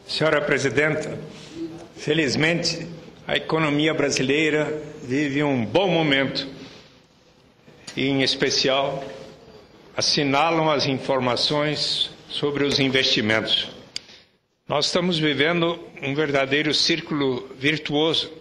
Senhora Presidenta, felizmente a economia brasileira vive um bom momento e, em especial, assinalam as informações sobre os investimentos. Nós estamos vivendo um verdadeiro círculo virtuoso,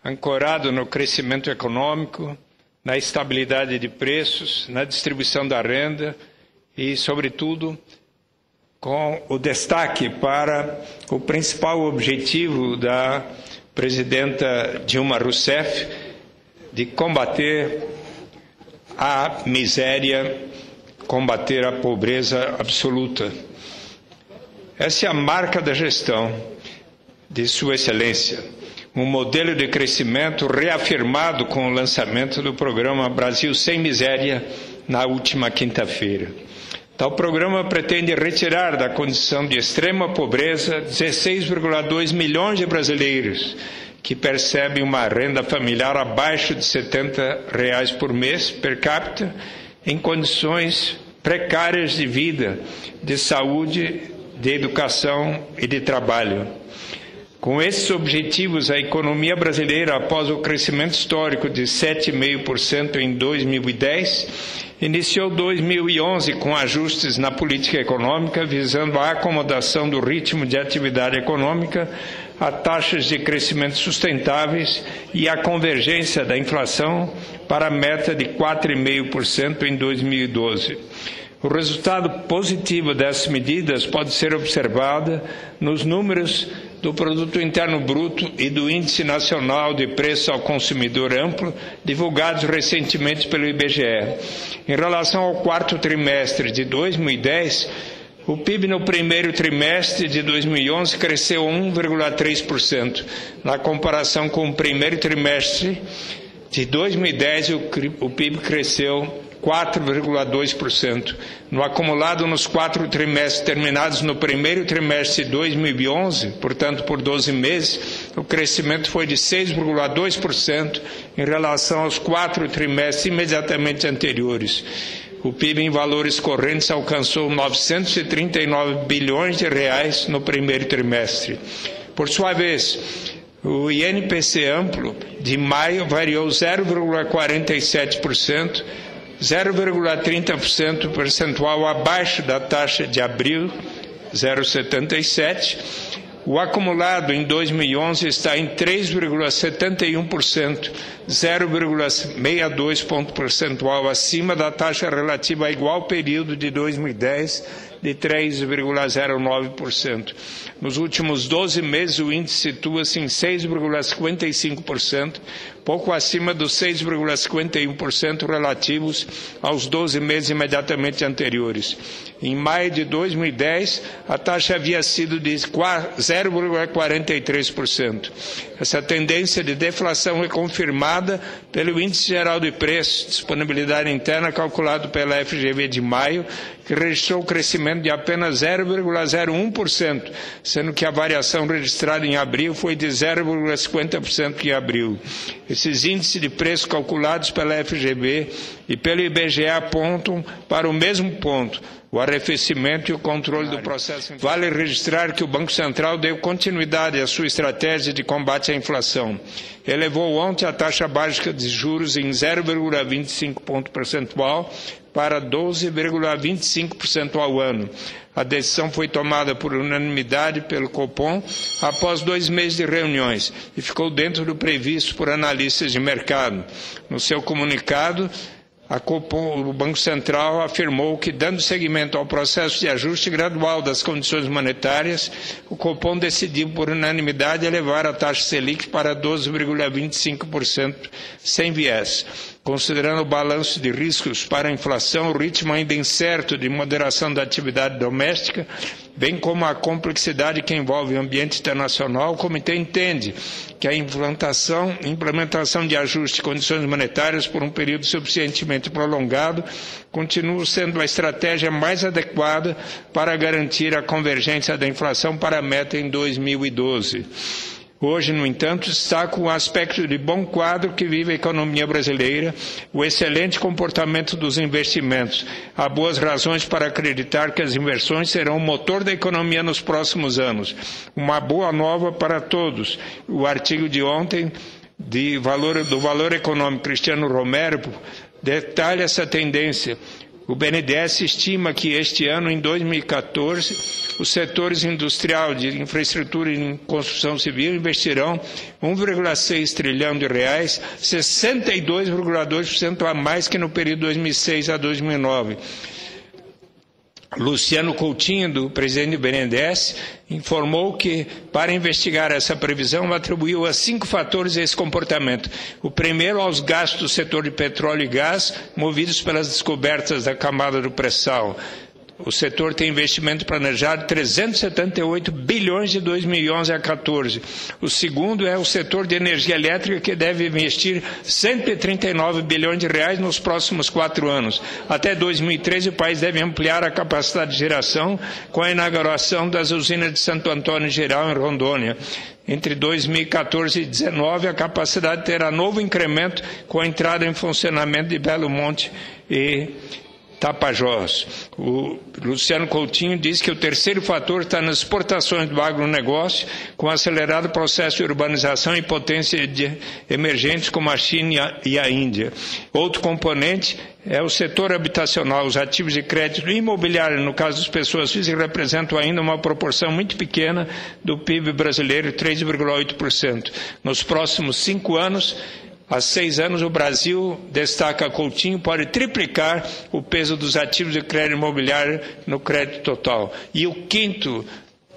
ancorado no crescimento econômico, na estabilidade de preços, na distribuição da renda e, sobretudo, com o destaque para o principal objetivo da presidenta Dilma Rousseff de combater a miséria, combater a pobreza absoluta. Essa é a marca da gestão de Sua Excelência, um modelo de crescimento reafirmado com o lançamento do programa Brasil Sem Miséria na última quinta-feira. Tal programa pretende retirar da condição de extrema pobreza 16,2 milhões de brasileiros que percebem uma renda familiar abaixo de R$ 70 por mês per capita, em condições precárias de vida, de saúde, de educação e de trabalho. Com esses objetivos, a economia brasileira, após o crescimento histórico de 7,5% em 2010, iniciou 2011 com ajustes na política econômica, visando a acomodação do ritmo de atividade econômica a taxas de crescimento sustentáveis e a convergência da inflação para a meta de 4,5% em 2012. O resultado positivo dessas medidas pode ser observado nos números do Produto Interno Bruto e do Índice Nacional de Preço ao Consumidor Amplo, divulgados recentemente pelo IBGE. Em relação ao quarto trimestre de 2010, o PIB no primeiro trimestre de 2011 cresceu 1,3%. Na comparação com o primeiro trimestre de 2010, o PIB cresceu 4,2%. No acumulado nos 4 trimestres terminados no primeiro trimestre de 2011, portanto por 12 meses, o crescimento foi de 6,2% em relação aos 4 trimestres imediatamente anteriores. O PIB em valores correntes alcançou 939 bilhões de reais no primeiro trimestre. Por sua vez, o INPC amplo de maio variou 0,47%, 0,30% percentual abaixo da taxa de abril, 0,77%. O acumulado em 2011 está em 3,71%, 0,62 ponto percentual acima da taxa relativa a igual período de 2010, de 3,09%. Nos últimos 12 meses, o índice situa-se em 6,55%, pouco acima dos 6,51% relativos aos 12 meses imediatamente anteriores. Em maio de 2010, a taxa havia sido de 0,43%. Essa tendência de deflação é confirmada pelo Índice Geral de Preços, disponibilidade interna calculado pela FGV de maio, que registrou crescimento de apenas 0,01%, sendo que a variação registrada em abril foi de 0,50% em abril. Esses índices de preço calculados pela FGV e pelo IBGE apontam para o mesmo ponto, o arrefecimento e o controle do processo. Vale registrar que o Banco Central deu continuidade à sua estratégia de combate à inflação. Elevou ontem a taxa básica de juros em 0,25 ponto percentual para 12,25% ao ano. A decisão foi tomada por unanimidade pelo Copom após 2 meses de reuniões e ficou dentro do previsto por analistas de mercado. No seu comunicado, o Banco Central afirmou que, dando seguimento ao processo de ajuste gradual das condições monetárias, o Copom decidiu por unanimidade elevar a taxa Selic para 12,25% sem viés. Considerando o balanço de riscos para a inflação, o ritmo ainda incerto de moderação da atividade doméstica, bem como a complexidade que envolve o ambiente internacional, o Comitê entende que a implementação de ajustes de condições monetárias por um período suficientemente prolongado continua sendo a estratégia mais adequada para garantir a convergência da inflação para a meta em 2012. Hoje, no entanto, destaco o aspecto de bom quadro que vive a economia brasileira, o excelente comportamento dos investimentos. Há boas razões para acreditar que as inversões serão o motor da economia nos próximos anos. Uma boa nova para todos. O artigo de ontem do Valor Econômico, Cristiano Romero, detalha essa tendência. O BNDES estima que este ano, em 2014, os setores industrial, de infraestrutura e construção civil investirão 1,6 trilhão de reais, 62,2% a mais que no período 2006 a 2009. Luciano Coutinho, do presidente do BNDES, informou que, para investigar essa previsão, atribuiu a 5 fatores esse comportamento. O primeiro, aos gastos do setor de petróleo e gás, movidos pelas descobertas da camada do pré-sal. O setor tem investimento planejado de 378 bilhões de 2011 a 14. O segundo é o setor de energia elétrica, que deve investir 139 bilhões de reais nos próximos 4 anos. Até 2013, o país deve ampliar a capacidade de geração com a inauguração das usinas de Santo Antônio Geral, em Rondônia. Entre 2014 e 2019, a capacidade terá novo incremento com a entrada em funcionamento de Belo Monte e Tapajós. O Luciano Coutinho diz que o terceiro fator está nas exportações do agronegócio, com acelerado processo de urbanização e potência emergentes como a China e a Índia. Outro componente é o setor habitacional. Os ativos de crédito imobiliário, no caso das pessoas físicas, representam ainda uma proporção muito pequena do PIB brasileiro, 3,8%. Nos próximos 5 anos, há 6 anos, o Brasil, destaca Coutinho, pode triplicar o peso dos ativos de crédito imobiliário no crédito total. E o quinto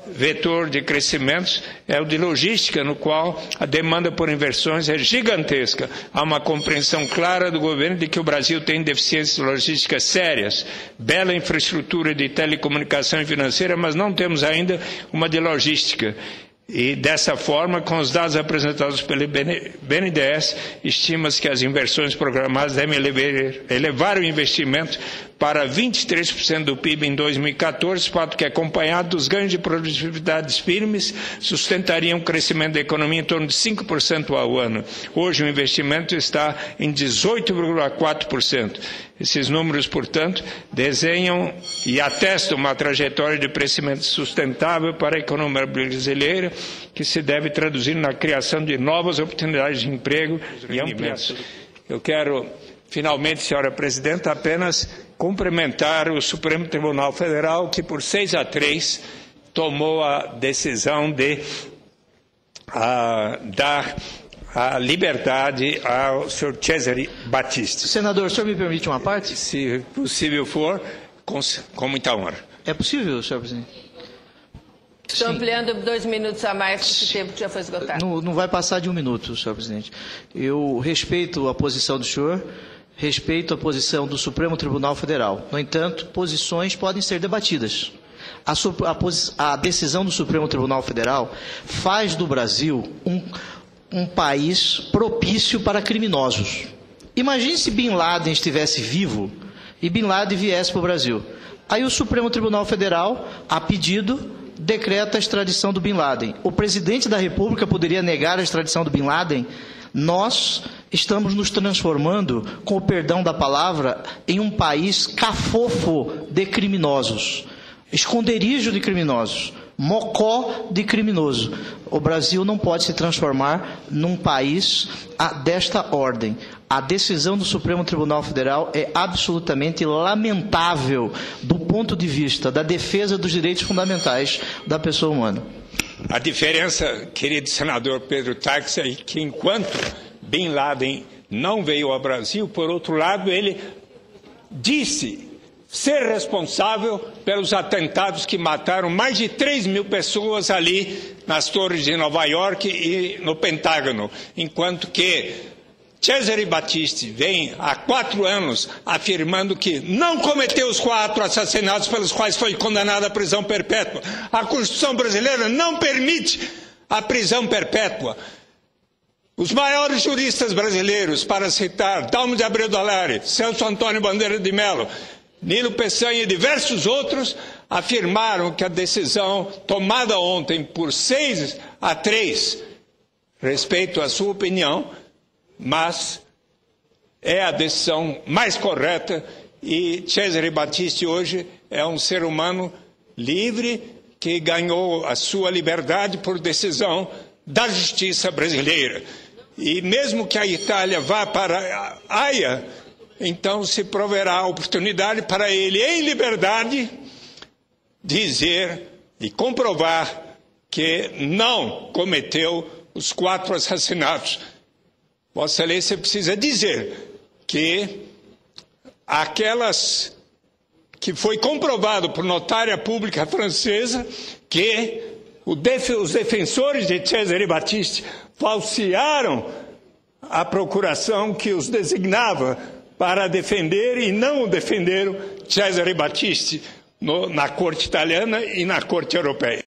vetor de crescimento é o de logística, no qual a demanda por inversões é gigantesca. Há uma compreensão clara do governo de que o Brasil tem deficiências logísticas sérias, bela infraestrutura de telecomunicação e financeira, mas não temos ainda uma de logística. E, dessa forma, com os dados apresentados pelo BNDES, estima-se que as inversões programadas devem elevar o investimento para 23% do PIB em 2014, fato que, acompanhado dos ganhos de produtividades firmes, sustentaria um crescimento da economia em torno de 5% ao ano. Hoje, o investimento está em 18,4%. Esses números, portanto, desenham e atestam uma trajetória de crescimento sustentável para a economia brasileira, que se deve traduzir na criação de novas oportunidades de emprego e ampliação. Eu quero, finalmente, senhora presidenta, apenas cumprimentar o Supremo Tribunal Federal, que por 6-3 tomou a decisão de dar a liberdade ao senhor Cesare Battisti. Senador, o senhor me permite uma parte? Se possível for, com muita honra. É possível, senhor presidente? Estou ampliando 2 minutos a mais, porque esse tempo já foi esgotado. Não vai passar de 1 minuto, senhor presidente. Eu respeito a posição do senhor, respeito a posição do Supremo Tribunal Federal. No entanto, posições podem ser debatidas. A decisão do Supremo Tribunal Federal faz do Brasil um país propício para criminosos. Imagine se Bin Laden estivesse vivo e Bin Laden viesse para o Brasil. Aí o Supremo Tribunal Federal, a pedido, decreta a extradição do Bin Laden. O presidente da República poderia negar a extradição do Bin Laden? Nós estamos nos transformando, com o perdão da palavra, em um país cafofo de criminosos, esconderijo de criminosos, mocó de criminoso. O Brasil não pode se transformar num país desta ordem. A decisão do Supremo Tribunal Federal é absolutamente lamentável do ponto de vista da defesa dos direitos fundamentais da pessoa humana. A diferença, querido senador Pedro Táxi, é que enquanto Bin Laden não veio ao Brasil, por outro lado, ele disse ser responsável pelos atentados que mataram mais de 3.000 pessoas ali nas torres de Nova York e no Pentágono, enquanto que Cesare Battisti vem há 4 anos afirmando que não cometeu os 4 assassinatos pelos quais foi condenado à prisão perpétua. A Constituição brasileira não permite a prisão perpétua. Os maiores juristas brasileiros, para citar Dalmo de Abreu Dallari, Celso Antônio Bandeira de Mello, Nilo Peçanha e diversos outros, afirmaram que a decisão tomada ontem por 6-3 respeito a sua opinião, mas é a decisão mais correta e Cesare Battisti hoje é um ser humano livre que ganhou a sua liberdade por decisão da justiça brasileira. E mesmo que a Itália vá para a Haia, então se proverá a oportunidade para ele, em liberdade, dizer e comprovar que não cometeu os 4 assassinatos. Vossa Excelência precisa dizer que aquelas que foi comprovado por notária pública francesa que os defensores de Cesare Battisti falsearam a procuração que os designava para defender e não defenderam Cesare Battisti na corte italiana e na corte europeia.